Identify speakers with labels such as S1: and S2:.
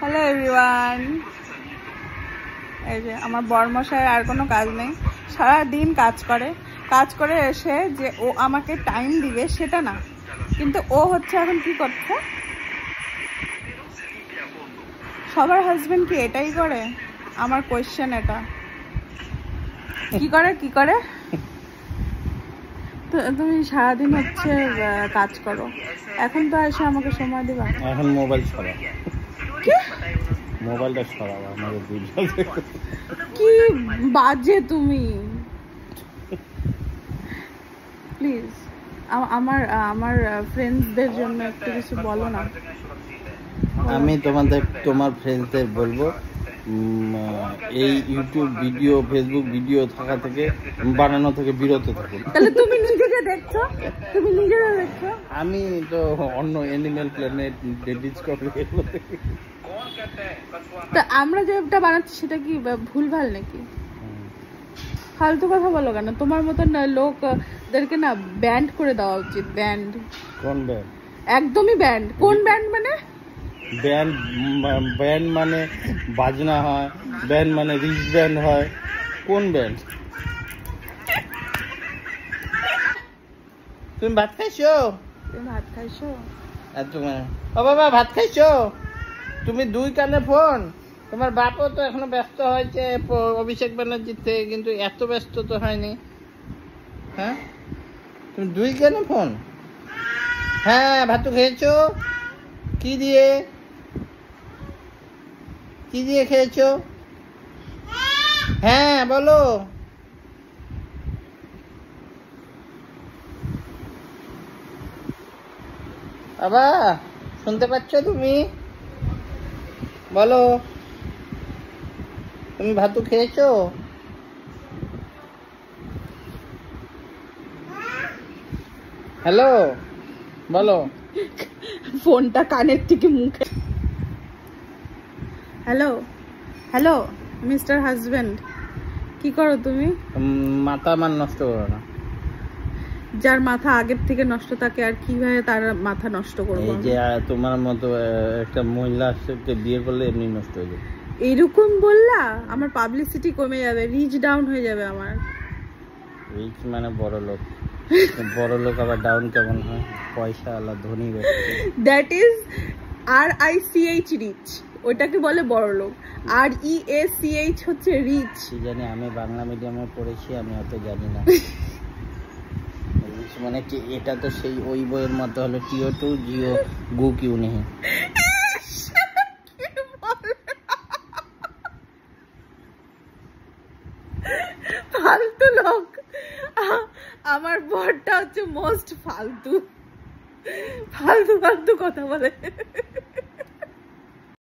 S1: Hello everyone. এই যে আমার বরমশাইয়ের আর কোনো কাজ নেই, সারাদিন কাজ করে এসে যে ও আমাকে টাইম দিবে সেটা না, কিন্তু ও হচ্ছে এখন কি করছে। সবার হাজবেন্ড কি এটাই করে? আমার কোয়েশ্চেন এটা। কি করে তুমি সারাদিন হচ্ছে কাজ করো, এখন তো এসে আমাকে সময় দিবা?
S2: এখন মোবাইল ছড়া, মোবাইলটা ছড়াবো আমাদের
S1: কি বাজে তুমি, প্লিজ আমার ফ্রেন্ডসদের জন্য একটু কিছু বলো না।
S2: আমি তোমার ফ্রেন্ডসদের বলবো এই ইউটিউব ভিডিও ফেসবুক ভিডিও থাকা থেকে বানানো থেকে বিরত থাকুন।
S1: তাহলে তুমি নিজেকে দেখছো, আমি
S2: তো অন্য অ্যানিমেল প্ল্যানেট ডিসকভারি
S1: তা আমরা যেটা বানাচ্ছি সেটা কি ভুলভাল নাকি? ফালতু কথা বলো কেন? তোমার মতন লোকদেরকে না ব্যান্ড করে দেওয়া উচিত। ব্যান্ড?
S2: কোন ব্যান্ড?
S1: একদমই ব্যান্ড। কোন ব্যান্ড মানে?
S2: ব্যান্ড মানে বাজনা হয়, ব্যান্ড মানে রিচ ব্যান্ড হয়। কোন ব্যান্ড? তুমি ভাত খাইছো? ও বাবা ভাত খাইছো? তুমি দুই কানে ফোন। তোমার বাপও তো এখনো ব্যস্ত হয়েছে অভিষেক ব্যানার্জির থেকে, কিন্তু এত ব্যস্ত তো হয়নি। হ্যাঁ, তুমি দুই কানে ফোন। হ্যাঁ, ভাত খেয়েছো? কি দিয়ে খেয়েছো? হ্যাঁ বলো। বাবা শুনতে পাচ্ছ তুমি? বলো, তুমি ভাতু খেয়েছো? হ্যালো বলো।
S1: ফোনটা কানের থেকে মুখে। হ্যালো মিস্টার হাজবেন্ড, কি করো তুমি?
S2: মাথা আমার নষ্ট করো না।
S1: যার মাথা আগের থেকে নষ্ট থাকে আর কিভাবে তার মাথা নষ্ট করবো?
S2: এই যে তোমার মতো একটা মহিলা বিয়ে করলে এমনি নষ্ট হয়ে যাবে।
S1: এরকম বললা আমার পাবলিসিটি কমে যাবে, রিচ ডাউন হয়ে যাবে আমার।
S2: রিচ মানে বড় লোক। বড় লোক আবার ডাউন কেমন হয়? পয়সা আলা ধনী ব্যক্তি।
S1: দ্যাট ইজ RICH রিচ, ওইটাকে বলে বড় লোক। REACH হচ্ছে রিচ।
S2: কি জানি, আমি বাংলা মিডিয়ামে পড়েছি, আমি অত জানি না। রিচ মানে কি? এটা তো সেই ওই বইয়ের মতো হলো টিও টু জিও গু কিউ নেই।
S1: ফালতু লোক। আমার বরটা হচ্ছে মোস্ট ফালতু কথা বলে।